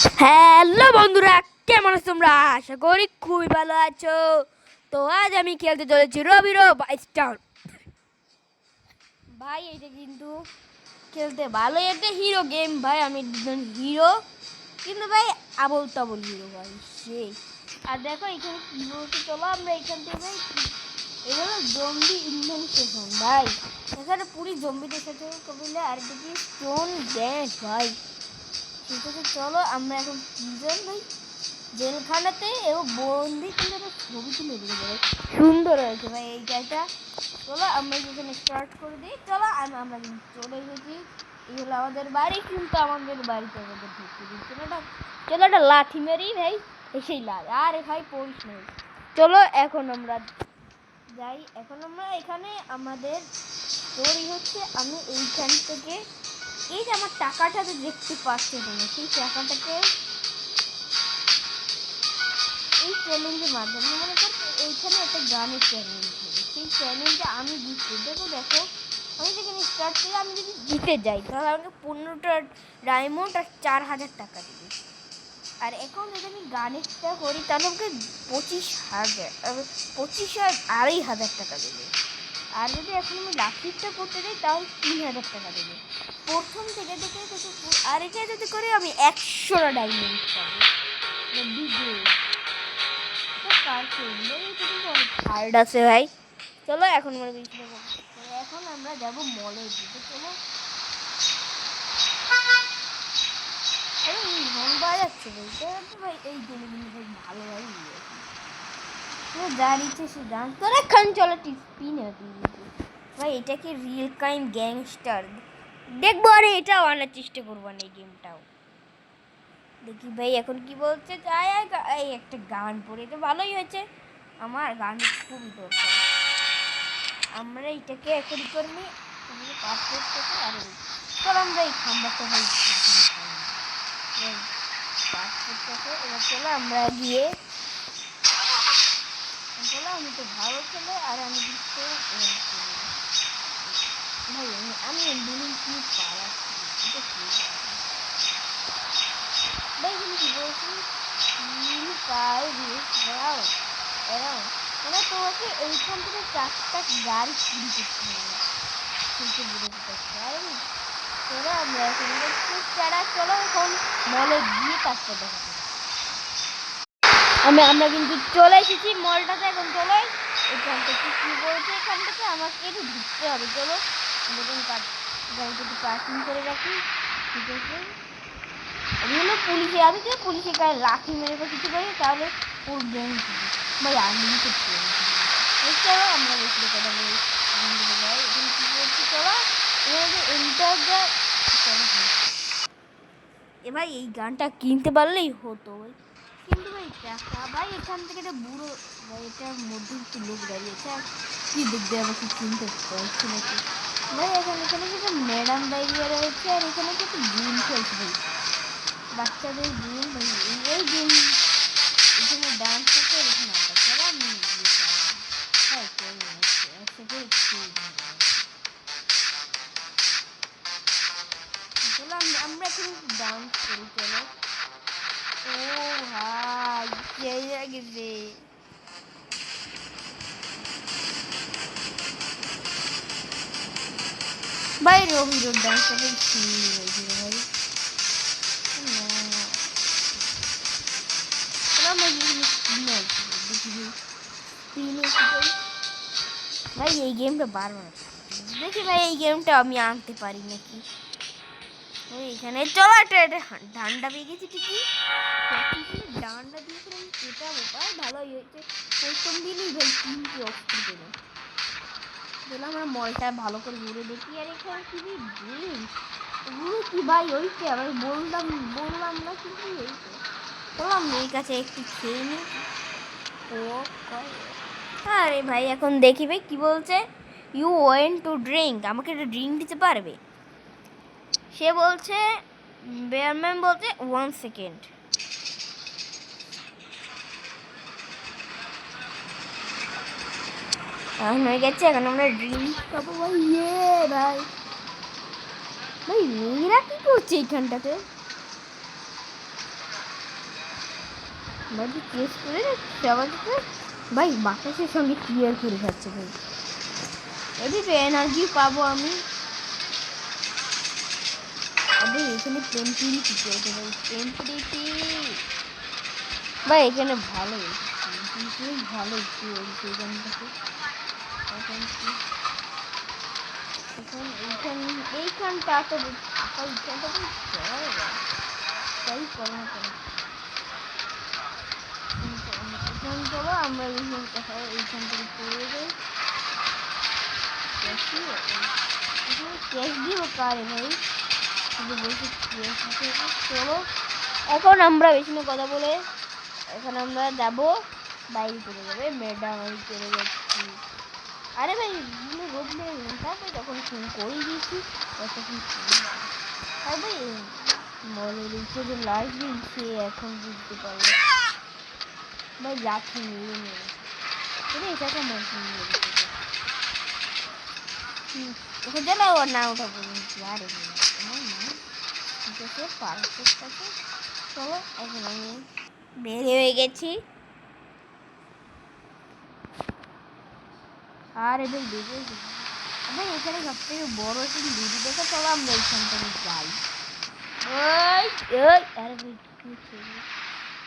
Hello বন্ধুরা, কেমন আছো তোমরা? আশা করি খুবই ভালো আছো। তো আজ আমি খেলতে চলেছি রবিরো বাইস্টার। ভাই এটা কিন্তু খেলতে ভালোই একটা হিরো গেম ভাই। আমি একজন হিরো, কিন্তু ভাই আবল তাবল হিরো ভাই সেই। আর দেখো এখানে কি বলতে, চলো আমরা এখান থেকে ভাই এগুলো জম্বি ইনভেনশন ভাই। এখানে পুরি জম্বিদের সাথে কবিলে আর দেখি স্টোন ড্যান্স ভাই। ঠিক আছে, চলো আমরা এখন প্রিজন ভাই জেলখানাতে এবং বন্দি কিন্তু একটা ছবি তুলে দিতে পারে, সুন্দর হয়েছে ভাই এই জায়গাটা। চলো আমরা এখানে স্টার্ট করে দিই। চলো আমরা কিন্তু চলে এসেছি। এই হলো আমাদের বাড়ি, কিন্তু আমাদের বাড়িতে আমাদের ঢুকতে দিচ্ছে না। চলো একটা লাঠি মেরি ভাই, এসেই লাল আর ভাই পড়িস না। চলো এখন আমরা যাই। এখন আমরা এখানে আমাদের স্টোরি হচ্ছে, আমি এইখান থেকে এই যে আমার টাকাটা তো দেখতে পাচ্ছি তুমি, সেই টাকাটাকে এই চ্যালেঞ্জের মাধ্যমে মনে কর এইখানে একটা গানের চ্যালেঞ্জ হবে, সেই চ্যালেঞ্জে আমি জিততে দেখো দেখো আমি যেখানে স্টার্ট করে আমি যদি জিতে যাই তাহলে আমাকে 15টা ডায়মন্ড আর 4000 টাকা দেবে। আর এখন যদি আমি গানেরটা করি তাহলে আমাকে 25,000 টাকা দেবে। আর যদি এখন আমি লাঠিটা করতে যাই তাহলে 3000 টাকা দেবে প্রথম থেকে দেখে। আর এটা যদি করে আমি 100টা ডায়মন্ড পাবো। হার্ড আছে ভাই। চলো এখন আমরা এখন আমরা যাব মলের দিকে। চলো মন বাজাচ্ছে বলতে ভাই, এই গেলে কিন্তু ভাই ভালো ভাই দাঁড়িয়েছে সে ডান্স করে খান। চলো টিস্পিনে ভাই, এটা কি রিয়েল ক্রাইম গ্যাংস্টার দেখবো। আরে এটাও আনার চেষ্টা করবো না, এই গেমটাও দেখি ভাই এখন কি বলছে। এই একটা গান পড়ে তো ভালোই হয়েছে, আমার গান খুবই দরকার। আমরা এটাকে একই করে নিই, পাসপোর্টটাকে আর চল আমরা এই খাম্বাটা ভাই পাসপোর্টটাকে। এবার চলো আমরা গিয়ে চলো, আমি তো ভালো ছেলে আর আমি দিচ্ছে ভাই আমি বিলিং কি পালাচ্ছি এটা কি ভাই, তুমি কি বলছি কাল এরাও মানে তোমাকে এইখান থেকে 4টা গাড়ি চুরি করতে হবে, কিন্তু বুঝতে পারছি। আর চলো আমরা এখন চলো এখন মলে গিয়ে কাজটা দেখাবো। আমরা কিন্তু চলে এসেছি মলটাতে। এখন চলো এখান থেকে কী বলছে, এখান থেকে আমাকে একটু ঢুকতে হবে। চলো দেখুন গাড়িটা একটু পার্কিং করে রাখি। ঠিক আছে, আমি হলো পুলিশে, আমি যদি পুলিশের গায়ে লাঠি মেরে বা কিছু করি তাহলে ওর গ্যাং ভাই আনলিমিটেড ট্রেন। চলো আমরা বেশি কথা বলি যাই। এখন কী বলছি, চলো এবার এন্টার যা। চলো ভাই এই গানটা কিনতে পারলেই হতো ভাই, কিন্তু ভাই টাকা ভাই এখান থেকে একটা বুড়ো ভাই এটার মধ্যে একটু লোক দাঁড়িয়েছে আর কি দেখবে আমাকে কিনতে পারছি নাকি ভাই। এখানে একটা ম্যাডাম দাঁড়িয়ে রয়েছে আর এখানে কিছু গেম খেলছে ভাই, বাচ্চাদের গেম ভাই। এই গেম এখানে ডান্স করতে এরকম চলো আমি হ্যাঁ চলে যাচ্ছে একসাথে চলো আমরা এখন ডান্স করি। চলো ও ভাই সেই গেছে ভাই, রবির ডান্সটা বেশ সুন্দর হয়েছিল ভাই। ভাই এই গেমটা বারবার দেখি ভাই, এই গেমটা আমি আনতে পারি নাকি এখানে। চলো একটা ডান্ডা পেয়ে গেছি ঠিকই, ডান্ডা দিয়েছিলাম এটা ব্যাপার ভালোই হয়েছে। প্রথম দিনই ভাই 3টে অস্ত্র পেল। চলো আমরা মলটা ভালো করে ঘুরে দেখি। আর এখানে কি ড্রিঙ্কস এগুলো কি ভাই, ওইটা ভাই বললাম না কিন্তু এইটা। চলো আমি এই কাছে একটু খেয়ে নিই। ও আরে ভাই এখন দেখি ভাই কি বলছে, ইউ ওয়েন্ট টু ড্রিঙ্ক, আমাকে একটা ড্রিঙ্ক দিতে পারবে। সে বলছে বেয়ারম্যান বলছে 1 সেকেন্ড। এখন হয়ে গেছে, এখন আমরা ড্রিঙ্ক খাবো ভাই। ভাই ভাই মেয়েরা কি করছে এইখানটাতে? ভাই চেস করে যাচ্ছে ভাই, বাতাসের সঙ্গে ক্লিয়ার করে খাচ্ছে ভাই। এদিকে তো এনার্জি পাবো আমি। আরে এখানে পেন্টিং কি চলছে ভাই, পেন্টিটি ভাই এখানে ভালো কিন্তু ভালো একটু এইখানটাতে। এখন কি এখন এইখানটা তো ফাঁকা, এইখানটা তো তাই করো না কেন। এখান চলো আমরা এইখান থেকে চলে যাই। ক্যাশ দিও কারে ভাই, শুধু বলছি চলো এখন আমরা বেশি না কথা বলে এখন আমরা যাবো বাইরে চলে যাবে, ম্যাডাম আমি চলে যাচ্ছি। আরে ভাই রোদ মেরে গেলেন তারপরে তখন ফোন করে দিয়েছি তখন আর ভাই মনে দিচ্ছে যে লাস্ট দিন সে এখন বুঝতে পারলো ভাই লাঠি মেরে মেরে এটাকে মাঝে নিয়ে রেখেছে। ওকে চলো ওর না ওটা বলছি আরে আমার না ঠিক আছে পারফেক্ট আছে। চলো এখন আমি বের হয়ে গেছি। আর এবার বেরিয়ে ভাই এখানে সব থেকে বড় একটি নদী দেখা, চলো আমরা এখান থেকে যাই। ওই ওই আরে ভাই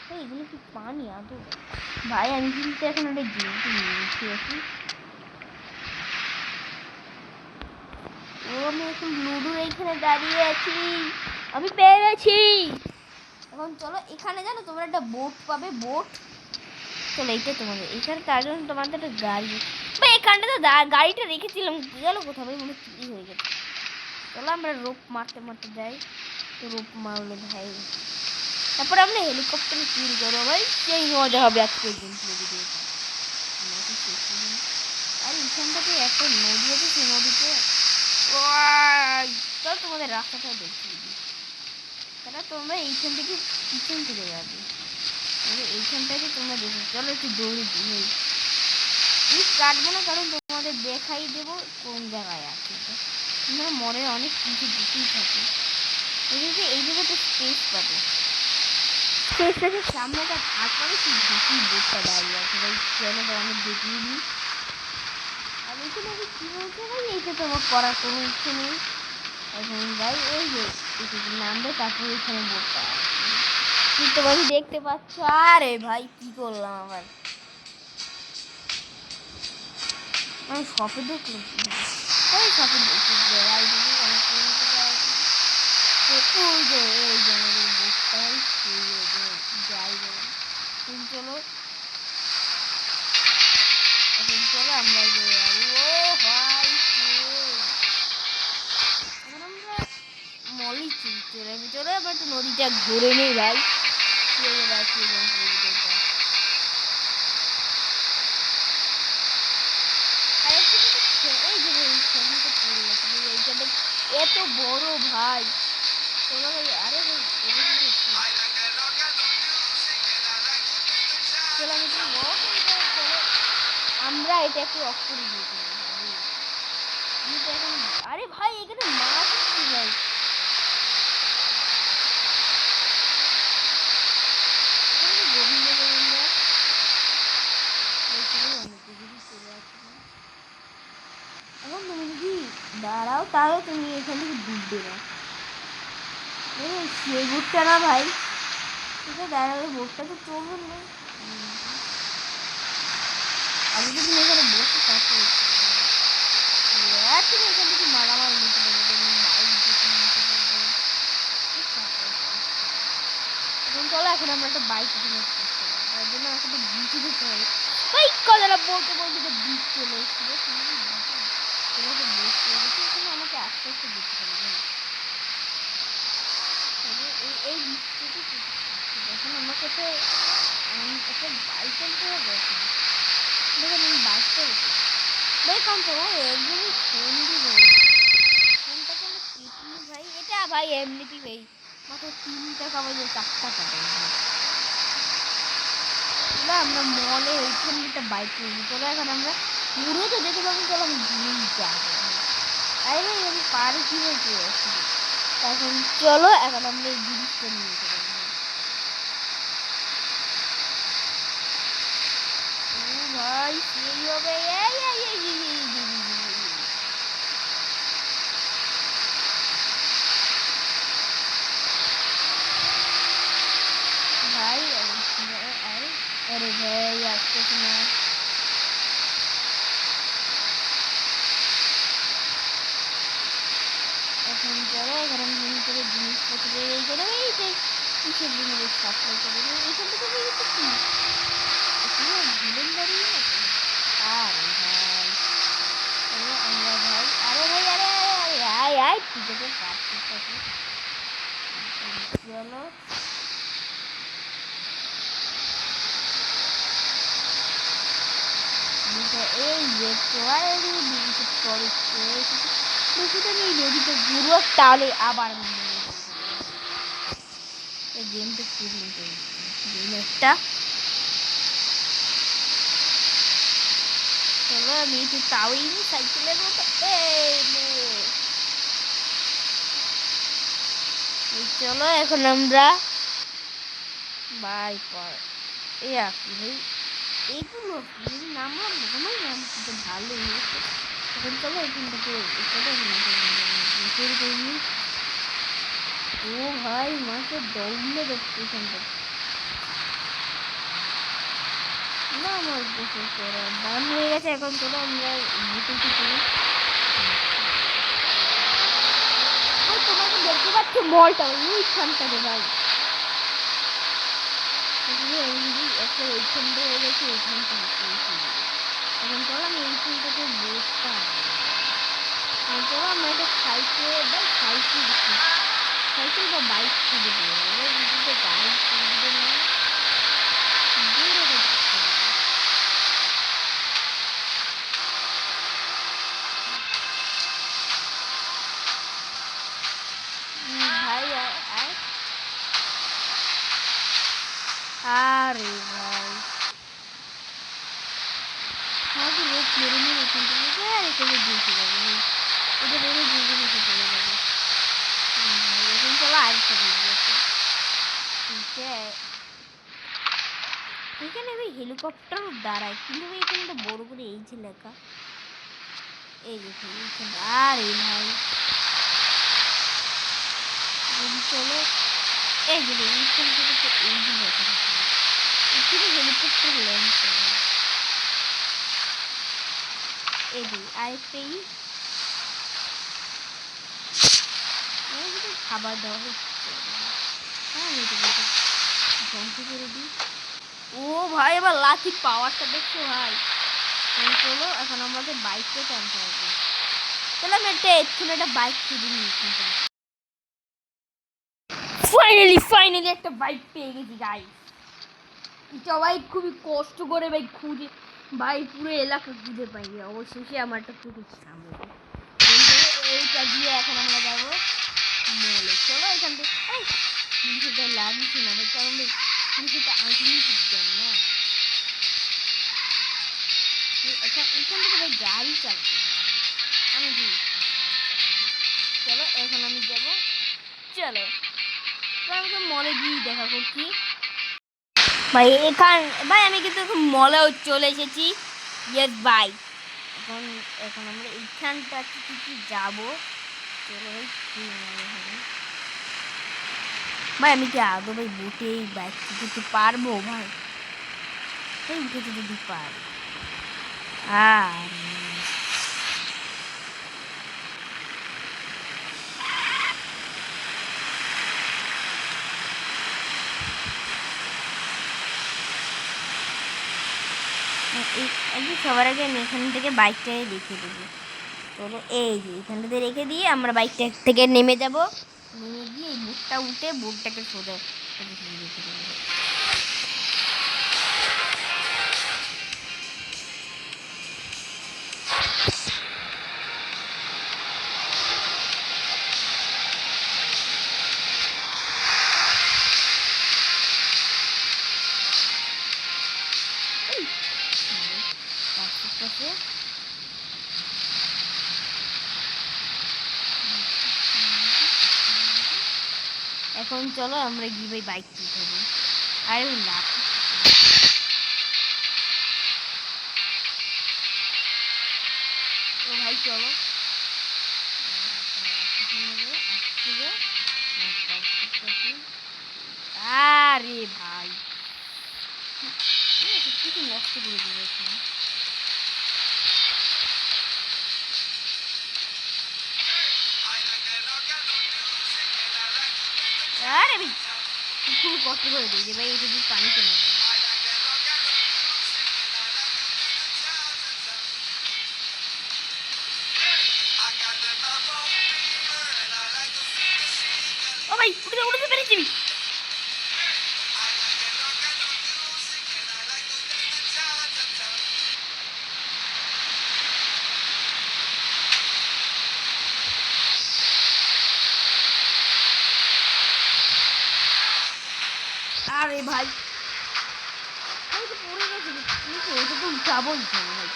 ভাই এগুলো কি পানি আদৌ ভাই, আমি কিন্তু এখন একটা গেমটি নিয়েছি আছি। ও আমি এখন লুডোর এইখানে দাঁড়িয়ে আছি, আমি পেরেছি। এখন চলো এখানে জানো তোমরা একটা বোট পাবে, বোট। চলো এইটা তোমাদের এখানে তার জন্য তোমাদের একটা গাড়ি ভাই, এখানটা তো গাড়িটা রেখেছিলাম গেল কোথাও ভাই, মনে চুরি হয়ে গেছে। চলো আমরা রোপ মারতে মারতে যাই, রোপ মারলে ভাই তারপর আমরা হেলিকপ্টারে চুরি করবো ভাই, সেই মজা হবে আজকের দিন ভিডিওটা। আর এখানটাতে একটা নদী আছে, সেই নদীতে চল তোমাদের রাস্তাটা দেখিয়ে দিই। তারা তোমরা এইখান থেকে পিছন থেকে যাবে, এইখানটাতে তোমরা দেখো। চলো একটু দৌড়ে দিই, আমি কাটবো না কারণ তোমাদের দেখাই দেবো কোন জায়গায় আছে। তোমরা মনে অনেক কিছু দিতেই থাকে, এদিকে এই জায়গাটা স্পেস পাবে, স্পেসটাকে সামনে একটা ভাগ করে সেই ঢুকি বোটটা দাঁড়িয়ে আছে ভাই। চলো অনেক দেখিয়ে দিই। আর এখানে আমি কী বলছে ভাই, এইটা তো আমার করার কোনো ইচ্ছে নেই এখন ভাই। এই যে নামবে তারপর এখানে বোটটা কিন্তু আমি দেখতে পাচ্ছ। আরে ভাই কি করলাম আবার, আমি শপে ঢুকলাম ওই শপে ঢুকতে যাই দেখি ওই যে এই যে আমাদের বোটটাই যাই বলুন। চলো এখন চলো আমরা ও ভাই এখন আমরা মলি চলে চলো এবার একটু নদীটা ঘুরে নেই ভাই। এত বড় ভাই, চলো ভাই। আরে ভাই চলো আমি চলো আমরা এটাকে অফ করে দিয়েছি। আরে ভাই এখানে মাছ আছে ভাই, গোবিন্দ গোবিন্দ এখন তুমি যদি দাঁড়াও তাহলে তুমি এখান থেকে ডুববে না। সেই বুটটা না ভাই, ঠিক আছে দাঁড়াবে বুটটা তো চলবে না। আমি যদি এখানে বসে থাকি ঠিক আছে, এখান থেকে মারামারি নিতে পারবো এখন। চলো এখন আমরা একটা বাইক কিনে তার জন্য এখন বিচে দিতে হবে ভাই। কথাটা বলতে বলতে যে বিচ চলে এসেছিল তোমাকে বসতে গেছি, এখানে আমাকে আস্তে আস্তে দিতে হবে এই বিচটাতে। যখন আমার কাছে একটা বাইক আনতে হবে এখন, দেখুন আমি বাইকটা উঠি ভাই। কারণ তো একদমই ফোন দিবে ফোনটাকে আমরা কেটে ভাই, এটা ভাই এমনিতেই ভাই মাত্র 3 টাকা ভাই 4 টাকা আমরা মলে ওইখানে একটা বাইক কিনবো। চলো এখন আমরা পুরো তো যেতে পারবো, চলো আমি ঘুরেই যাবো। তাই ভাই আমি পারি কি হয়েছে এখন। চলো এখন আমরা এই জিনিসটা নিয়ে যেতে পারবো। হবে ভাই। আরে ভাই আসতেছে না। এখন চলো এখন করে জিনিসপত্র এই করে কিসের জিনিস সাপ্লাই করে এইখান থেকে কি ভিলেন দাঁড়িয়ে আছে। আরে ভাই আমরা ভাই আরে ভাই আরে আয় আয় ঠিক আছে কাজ করতেছি। চলো এই যে নদীতে ঘুরো তাহলে আবার এই গেমটা খুব একটা। চলো আমি একটু তাওই সাইকেলের মতো চলো এখন আমরা বাই পর এই আঁকি ভাই এইগুলো নামলাম ঘুমাই নাম কিন্তু ভালোই হয়েছে। এখন চলো এখান থেকে ও ভাই মাকে দৌড়লে দেখছি এখান থেকে না আমার গোসল করার দাম হয়ে গেছে। এখন চলো আমরা গোসলটি করি। তোমাকে দেখতে পাচ্ছি মলটা ওইখানটাতে ভাই একটা ওইখান দিয়ে হয়ে গেছে ওইখান থেকে এখন চলো আমি এইখানটাতে বসতাম। চলো আমরা একটা সাইকেল বা সাইকেল বা বাইক কিনে দেবো গাড়ি কিনে দেবো না ভাই। আরে ভাই আমাকে লোক মেরে নিয়ে এখান থেকে এখানে দিয়েছে যাবে ওদের মেরে দিয়ে চলে যাবে। এখন চলো আরেকটা বেরিয়েছে ঠিক আছে। এখানে ভাই হেলিকপ্টারও দাঁড়ায় কিন্তু ভাই এখানে একটা বড় করে এই যে লেখা এই দেখো এইখানে। আরে ভাই চলো এই যে এইখান থেকে তো এই যে লেখা এখানে হেলিকপ্টার ল্যান্ড করে এই যে আরেকটাই খাবার দেওয়া হচ্ছে। হ্যাঁ ধ্বংস করে দিই। ও ভাই এবার লাঠির পাওয়ারটা দেখছো ভাই। চলো এখন আমাদের বাইকটা টানতে হবে। চলো আমি একটা বাইক কিনে নিয়েছি। ফাইনালি একটা বাইক পেয়ে গেছি গাইস। এটা ভাই খুবই কষ্ট করে ভাই খুঁজে ভাই পুরো এলাকা খুঁজে পাইনি অবশেষে আমার একটা টুকুর সামনে এইটা দিয়ে এখন আমরা যাবো মলে। চলো এখান থেকে জিনিসটা লাগিয়েছি না ভাই কারণ জিনিসটা আঁকিনি শিখবেন না এখান থেকে ভাই গাড়ি চালাতে আমি চলো এখন আমি যাবো। চলো আমাকে মলে গিয়ে দেখা করছি ভাই। ভাই আমি কিন্তু এখন মলেও চলে এসেছি। ইয়েস ভাই এখন এখন আমরা এইখানটা কি যাবো। চলো ভাই আমি কি আদৌ ভাই বুটে এই বাইক যেতে পারবো ভাই উঠে যদি পারি। আর সবার আগে আমি এখান থেকে বাইকটাকে রেখে দেবো। চলো এই যে এখানটাতে রেখে দিয়ে আমরা বাইকটা থেকে নেমে যাব। নেমে গিয়ে এই বুটটা উঠে বুটটাকে সোজা রেখে দেবো। এখন চলো আমরা গিয়ে ভাই বাইক তুলতে হবে। আরে লাভ চলো আরে ভাই কিছু নষ্ট করে দিল এখানে। আরে ভাই খুব কষ্ট করে দিই যে ভাই এটা যদি পানিতে না ও ভাই উঠতে পেরেছি। আরে ভাই আমি তো পড়ে গেছি ওটা তো যাবোই ভাই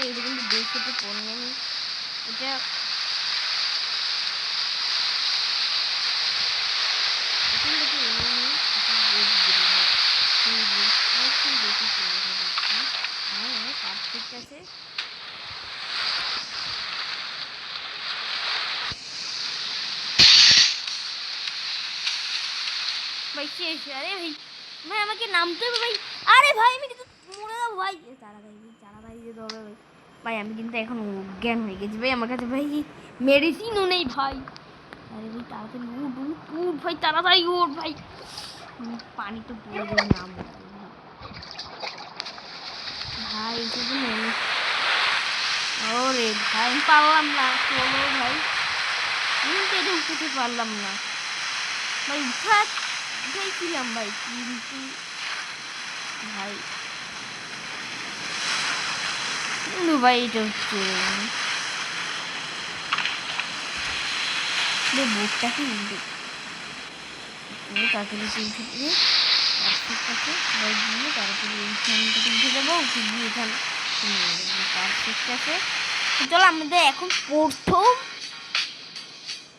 এটা কিন্তু দেখতে তো পড়ি আমি এটা ঠিক আছে ভাই শেষ। আরে ভাই ভাই আমাকে নামতে হবে ভাই। আরে ভাই আমি কিন্তু মরে যাবো ভাই। তাড়াতাড়ি যেতে হবে ভাই। ভাই আমি কিন্তু এখন অজ্ঞান হয়ে গেছি ভাই। আমার কাছে ভাই মেডিসিনও নেই ভাই। আরে ভাই তাড়াতাড়ি উঠ ভাই তাড়াতাড়ি উঠ ভাই। পানি তো পড়ে যাবে নাম ভাই ওরে ভাই আমি পারলাম না। চলো ভাই কেটে উঠতে পারলাম না ভাই। উঠাইছিলাম ভাই কিন্তু ভাই ভাই এটা হচ্ছে বোটটাকে উঠে তাড়াতাড়ি উঠে দিয়ে পারফেক্ট আছে ভাই দিয়ে তাড়াতাড়ি এইখানটাকে উঠে যাবো উঠে দিয়ে এখানে পারফেক্ট আছে। চলো আমাদের এখন প্রথম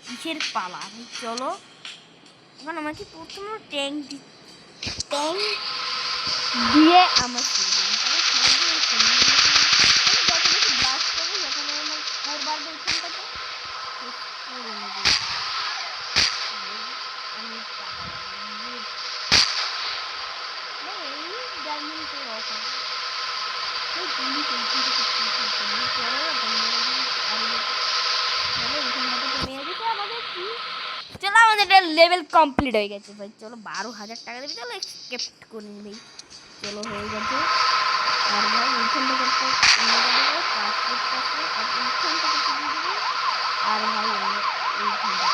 কিসের পালা চলো এখন আমাকে প্রথম ট্যাঙ্ক দিয়ে আমার শুরু করবো যত বেশি ব্লাস্ট করবো যখন আমার স্কোর বাড়বে এখানটাতে আমি ডায়মন্ডের অফার চলো আমাদের লেভেল কমপ্লিট হয়ে গেছে ভাই। চলো 12,000 টাকা দেবে। চলো এক্সকেপ্ট করে নি ভাই। চলো হয়ে গেছে। আর ভাই এইখানটা করতে আর ভাই আমরা এইখানটা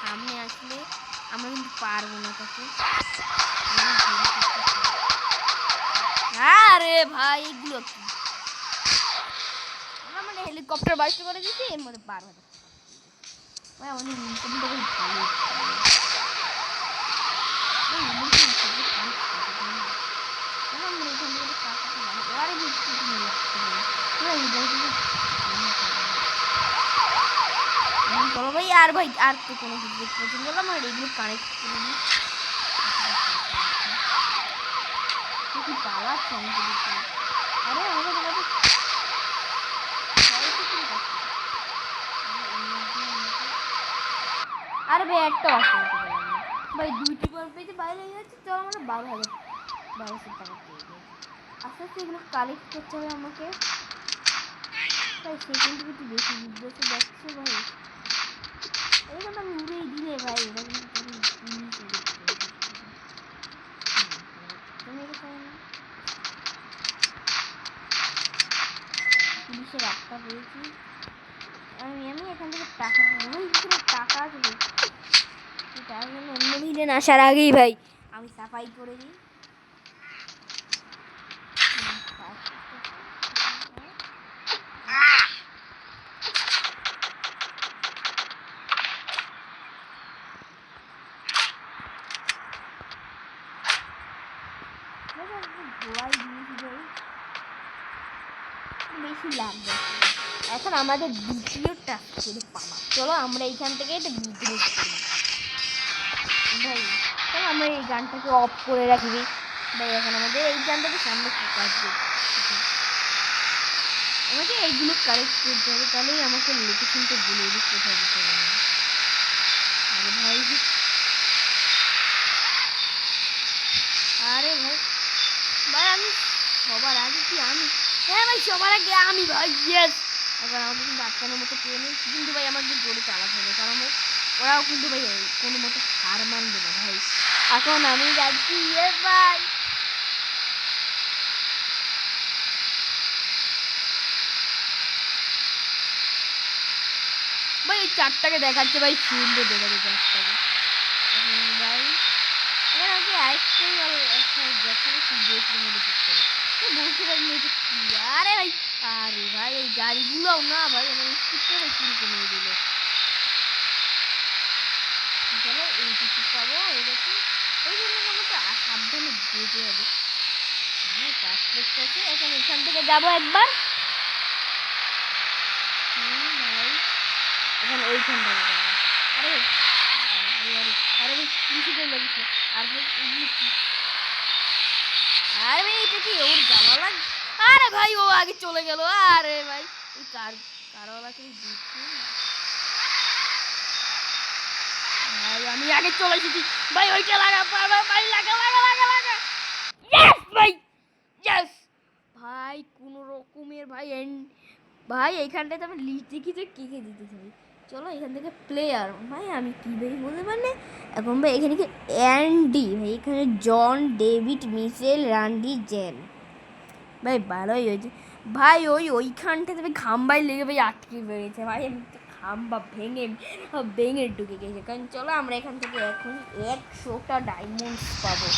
সামনে আসলে আমরা কিন্তু পারবো না তাকে। আরে ভাই এগুলো কি আমরা হেলিকপ্টার বাস্ট করে দিচ্ছি এর মধ্যে 12,000 ভাই আমাদের ইনকামটা খুব ভালো। চলো ভাই আর ভাই আর তো কোনো কিছু দেখতে পাচ্ছি বললাম আর এগুলো কানেক্ট করে নিই। কি পালাচ্ছে আমাকে দেখতে। আরে আমাকে আরে ভাই একটা বাস্ট করতে পারলাম না ভাই। 2টি বার পেয়েছে বাইরে হয়ে যাচ্ছে। চলো আমরা 12,000 টাকা পেয়ে গেছি। আস্তে আস্তে এগুলো কালেক্ট করতে হবে আমাকে। ভাই সেকেন্ড একটু বেশি বুঝতে যাচ্ছে ভাই। এরকম আমি উড়েই দিলে ভাই এটা কিন্তু পুলিশের একটা পেয়েছি আমি এখান থেকে টাকা টাকা আছে তার জন্য অন্য ভিলেন আসার আগেই ভাই আমি সাফাই করে দিই। এখন আমাদের দ্বিতীয় টাস্ক শুধু পাওয়া। চলো আমরা এইখান থেকে এটা বিজনেস করি ভাই। চলো আমরা এই গানটাকে অফ করে রাখবি ভাই। এখন আমাদের এই গানটাকে সামনে কাটবে, আমাকে এইগুলো কালেক্ট করতে হবে, তাহলেই আমাকে লোকেশনটা বলে দিই কোথায় দিতে হবে। আরে ভাই, আরে ভাই ভাই আমি সবার আগে কি আমি? হ্যাঁ ভাই সবার আগে আমি ভাই, ইয়েস। এখন আমাকে কিন্তু আটকানোর মতো কেউ নেই, কিন্তু ভাই আমাকে জোরে চালাতে হবে, কারণ ভাই ওরাও কিন্তু ভাই কোনো মতো হার মানবে না ভাই। এখন আমি যাচ্ছি, ইয়েস ভাই। ভাই এই চারটাকে দেখাচ্ছে ভাই, সুন্দর দেখা যাচ্ছে চারটাকে ভাই। এবার আমাকে আরেকটাই একটা গেটের মধ্যে ঢুকতে হবে, বলতে পারিনি এটা কি। আরে ভাই, আরে ভাই এই গাড়িগুলোও না ভাই আমার স্পিডটা ভাই চুরি করে দিল। চলো এইটুকু পাবো, এইরকম ওই জন্য আমাকে সাবধানে যেতে হবে। হ্যাঁ কাজ করতে আছে। এখন এখান থেকে যাবো একবার। ভাই এখন ওইখানটা যাবো। আরে আরে আরে আরে ভাই কিছু করে লাগছে। আর ভাই আরে ভাই এটা কি ওর যাওয়া লাগ। আরে ভাই ও আগে চলে গেল। আরে ভাই এই কারওয়ালাকে দিচ্ছি ভাই, আমি আগে চলে এসেছি ভাই। ওইটা লাগা ভাই, লাগা লাগা লাগা লাগা। ইয়েস ভাই, ইয়েস ভাই। কোনো রকমের ভাই ভাই এইখানটাতে আমি লিস্ট দেখি যে কে কে দিতে চাই। চলো এখান থেকে প্লেয়ার ভাই আমি কী ভাই বলতে পারলে। এখন ভাই এখানে কি অ্যান্ডি ভাই, এখানে জন, ডেভিড, মিশেল, রান্ডি, জেন ভাই। ভালোই হয়েছে ভাই। ওইখানটাতে ভাই খাম্বাই লেগে ভাই আটকে রয়েছে ভাই। আমি তো খাম্বা ভেঙে ভেঙে ঢুকে গেছে। কারণ চলো আমরা এখান থেকে এখন 100টা ডায়মন্ডস পাবো।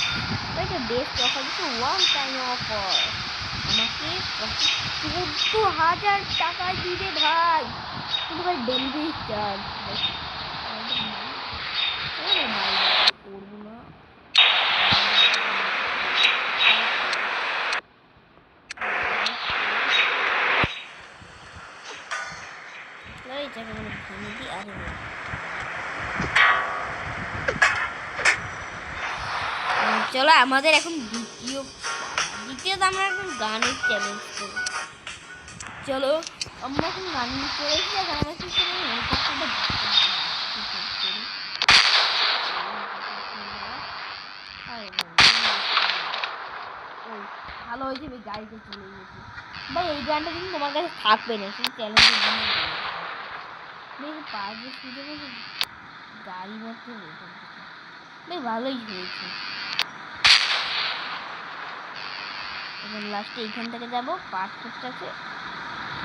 এটা বেস্ট অফার দিচ্ছে, ওয়ান টাইম অফার। আমাকে 14,000 টাকায় দিবে ভাই, কিন্তু ভাই ডেলিভারি চার্জ করবো না। চলো আমাদের এখন দ্বিতীয়ত আমরা এখন গানের চ্যালেঞ্জ করব। চলো আমরা এখন গান করেছি, এখন আমরা কি করি হেলিকপ্টারটা ভালো হয়েছে ভাই, গাড়িতে চলে গেছি ভাই। এই গানটা কিন্তু তোমার কাছে থাকবে না, সেই চ্যালেঞ্জের জন্য পাঁচ সুযোগ গাড়ি মাত্র ভাই ভালোই হয়েছে। এবার লাস্টে এইখান থেকে যাবো পাসপোর্টটাকে।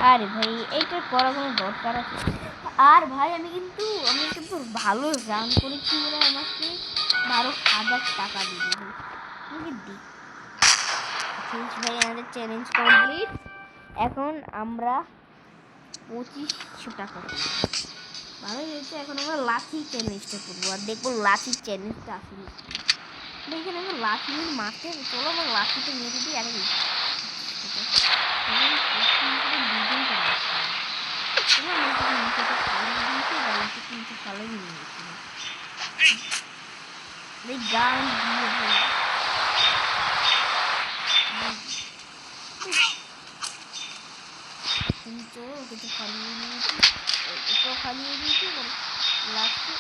আরে ভাই এইটার করার কোনো দরকার আছে? আর ভাই আমি কিন্তু ভালো রান করেছি বলে আমাকে 12,000 টাকা দিবি ভাই। ভাই আমাদের চ্যালেঞ্জ কমপ্লিট। এখন আমরা 2500 টাকা ভালোই হয়েছে। এখন আমরা লাঠি চ্যালেঞ্জটা করবো, আর দেখবো লাঠির চ্যালেঞ্জটা আসলে এখানে আমরা লাঠি মাঠে। চলো আমরা লাঠিতে মেরে দিই। আরে গান ফালিয়ে নিয়েছি, এটাও ফালিয়ে দিয়েছি। লাস্টে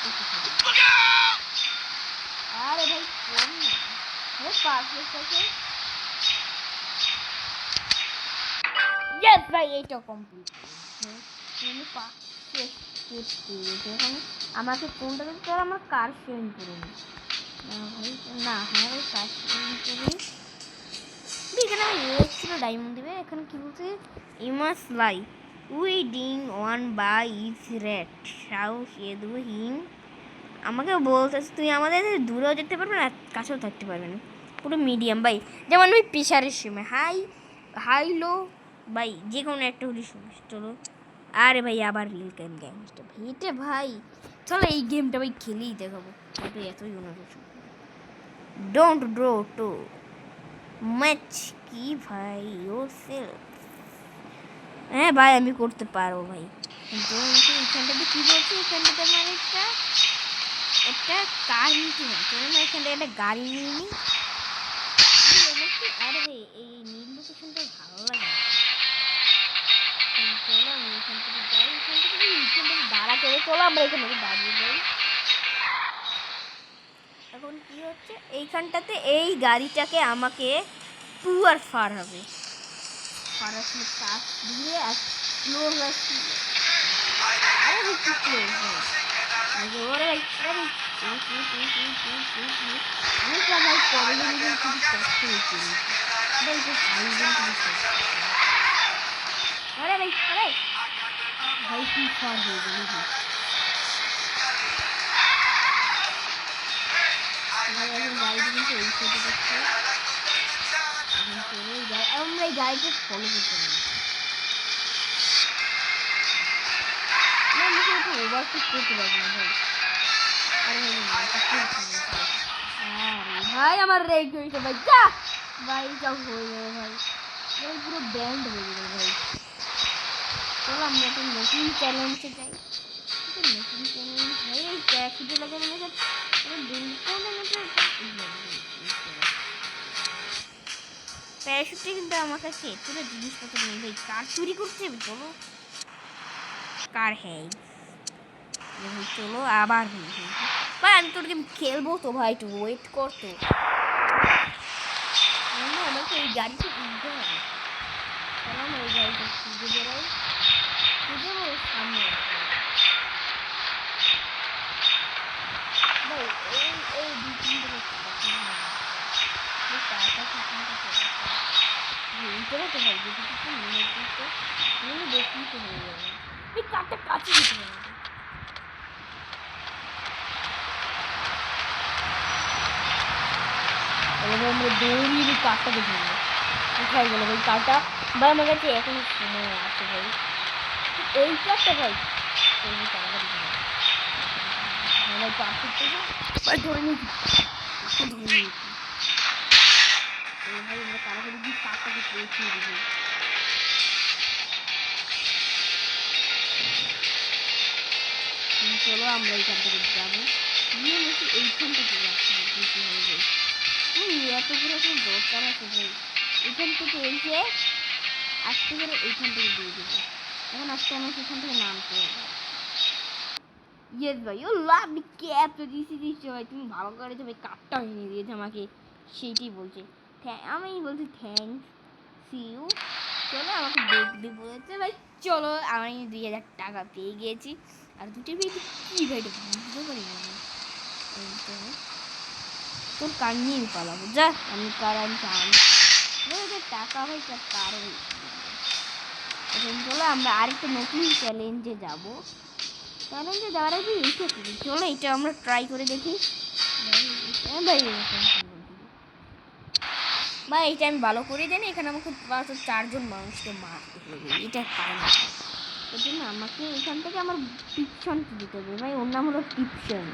আরে ভাই কম না ভাই, পারফেক্ট। ইয়েস ভাই এইটাও কমপ্লিট। এখন আমাকে ফোনটা দিতে হবে, আমার কার শেয়ারিং করে নি না ভাই। না হ্যাঁ ভাই কার শেয়ারিং করি। এখানে আমি ছিল ডায়মন্ড দেবে। এখানে কি বলছে, ইমাস lie weeding one by is red sauce a দেবো হিম। আমাকে বলতেছে তুই আমাদের দূরেও যেতে পারবে না, কাছেও থাকতে পারবে না, পুরো মিডিয়াম ভাই। যেমন ওই প্রেশারের সময় হাই লো ভাই, যে কোনো একটা হলে সমস্যা। চলো আরে ভাই আবার রিল টাইম গ্যাংস্টার ভাই, এটা ভাই চলো এই গেমটা ভাই খেলেই দেখাবো। তো এতই অনুরোধ, ডোন্ট ড্রো টু ম্যাচ কি ভাই ও সেলফ হ্যাঁ ভাই আমি করতে পারবো ভাই, কিন্তু এখানটাতে কী বলছি, এখানটাতে আমার একটা কার নিতে হবে, চলো না এখান থেকে একটা গাড়ি নিয়ে নিই। আরে ভাই এই নীল লোকেশনটা ভালো লাগে না। চলো আমি এখান থেকে যাই, এখান থেকে দাঁড়াতে হবে, চলো আমরা এখানে দাঁড়িয়ে যাই। এখন কি হচ্ছে এইখানটাতে এই গাড়িটাকে আমাকে টু আর ফার হবে, ফারাসের কাজ দিয়ে আর স্লো রাখি। আরে ভাই কি স্লো ওরে ভাই, আরে আমি তো ভাই পরে খুবই কষ্ট হয়েছে ভাই, আরে ভাই আরে ভাই কি ফার হয়ে গেল গাড়িটা কিন্তু এই সাইডে যাচ্ছে, আমরা এই গাড়িটা ফলো করতে পারি, ওভারটেক করতে পারবো না ভাই। আরে ভাই আমার রেগ হয়েছে ভাই, যা ভাই যা হয়ে যাবে ভাই, পুরো ব্যান্ড হয়ে যাবে ভাই। চলো আমরা একটা নতুন চ্যালেঞ্জে যাই, নতুন চ্যালেঞ্জ ভাই এই ট্যাক্সিতে লাগানো প্যারাশুটে কিন্তু আমার কাছে পুরো জিনিসপত্র নেই ভাই, কার চুরি করতে হবে, চলো কার হ্যাঁ চলো আবার ভাই আমি তোর গেম খেলবো তো ভাই, একটু ওয়েট করতো, আমাকে এই গাড়িতে তুলতে হবে, চলো না এই গাড়িটা খুঁজে বেরোই, খুঁজে সামনে ভাই এই এই দুই তিনটে ভিতরে তো ভাই দেখি তো মনে দেখতেই তো হয়ে যাবে, এই কারটা কাছে যেতে হবে, আমরা দৌড়িয়ে কারটা দেখে নেবো কোথায় গেল ভাই কারটা, ভাই আমার কাছে এখন সময় আছে ভাই, এই কারটা ভাই তাড়াতাড়ি ভাই ধরে নিয়েছি ভাই, আমরা তাড়াতাড়ি গিয়ে কারটাকে পৌঁছিয়ে দেবো। চলো আমরা এইখান থেকে যাবো, গিয়ে নাকি এইখানটাতে যাচ্ছি হয়ে যায়, এত করে কোনো দরকার আছে ভাই, এখান থেকে এসে আস্তে করে এইখান থেকে দিয়ে দেবো, এখন আজকে আমাকে এখান থেকে নামতে হবে। ইয়েস ভাই ও লাভ ক্যাপ তো দিয়েছি ভাই, তুমি ভালো করে ভাই কার্ডটা এনে দিয়েছে আমাকে, সেইটাই বলছে, আমি বলছি থ্যাংকস সি ইউ। চলো আমাকে দেখবে বলেছে ভাই, চলো আমি 2000 টাকা পেয়ে গিয়েছি, আর দুটো পেয়েছি কী ভাই বুঝতে পারি না, তোর কার নিয়ে পালাবো যা, আমি কার আমি চাই টাকা ভাই তার কার এখন চলো আমরা আরেকটা নতুন চ্যালেঞ্জে যাবো, চ্যালেঞ্জে যাওয়ার আগে এইটা করি, চলো এটা আমরা ট্রাই করে দেখি ভাই, ভাই এইটা আমি ভালো করে জানি, এখানে আমাকে 4জন মানুষকে মারতে হবে, এটা কারণ এই জন্য আমাকে এখান থেকে আমার টিপশন দিতে হবে ভাই, ওর নাম হলো টিপশন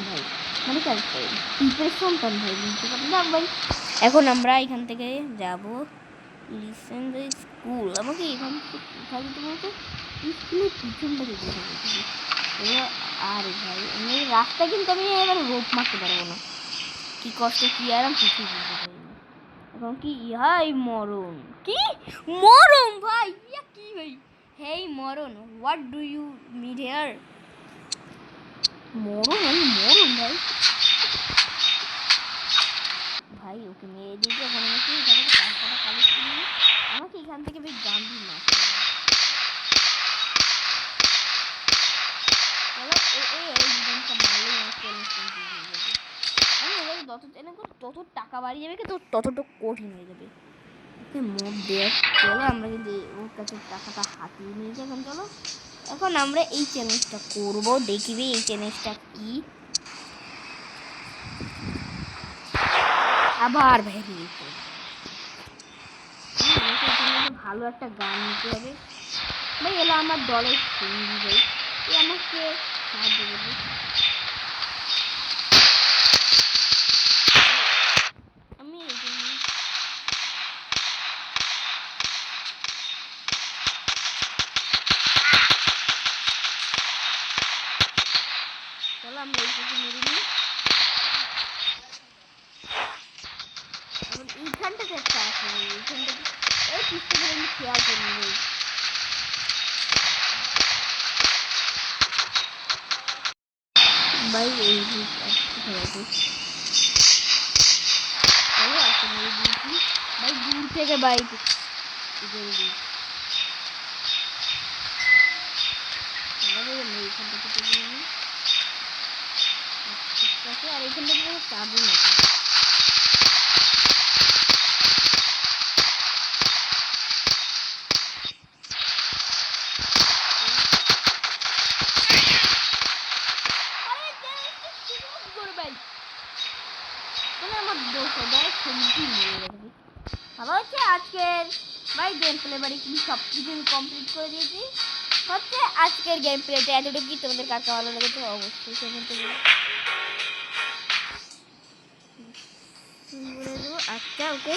ভাই, মানে টিপের সন্তান ভাই, বুঝতে পারলাম না ভাই। এখন আমরা এখান থেকে যাবো লিসেন দ্য স্কুল, আমাকে এখান থেকে কোথায় যেতে বলতো, স্কুলের পিছনটা যেতে হবে, আরে ভাই আমি রাস্তা কিন্তু আমি এবার রোপ মারতে পারবো না, কি কষ্ট কি আরাম কিছুই বুঝতে পারি না, এখন কি ইহাই মরণ, কি মরণ ভাই, ইয়া কি ভাই, হেই মরণ what do you need here, মরণ আমি মরণ ভাই, ভাই ওকে মেরে দিয়েছে, এখন আমাকে এখান থেকে 5 টাকা কালেক্ট করে নিয়ে আমাকে এখান থেকে ভাই গান্ধী মারতে হবে, এই দুজনটা মারলেই আমার চ্যালেঞ্জ কমপ্লিট হয়ে যাবে, আমি এবারে যত চ্যালেঞ্জ করবো তত টাকা বাড়িয়ে যাবে, তো ততটুকু কঠিন হয়ে যাবে, ওকে মোট দেখ, চলো আমরা কিন্তু ওর কাছে টাকাটা হাতিয়ে নিয়েছি, এখন চলো এখন আমরা এই চ্যালেঞ্জটা করবো, দেখবি এই চ্যালেঞ্জটা কি, আবার ভেরি ভালো একটা গান নিতে হবে ভাই, এলো আমার দলের সঙ্গী ভাই, আমাকে সাহায্য করবে, আমি আমরা এইটাকে মেরে নিই। এখন এইখানটাতে একটা আছে, এইখানটাতে এই পিস্তলে আমি খেয়াল করি নেই। ভাই এই ভাই দূর থেকে বাইক আর এখান থেকে চার্জিং আছে। আমার আবার হচ্ছে আজকের ভাই গেম প্লে বাড়ি কি সব কিছু কমপ্লিট করে দিয়েছি। হচ্ছে আজকের গেম প্লেতে এতটুকুই। তোমাদের কাছে ভালো লেগেছে অবশ্যই কমেন্টে বলো। আচ্ছা ওকে।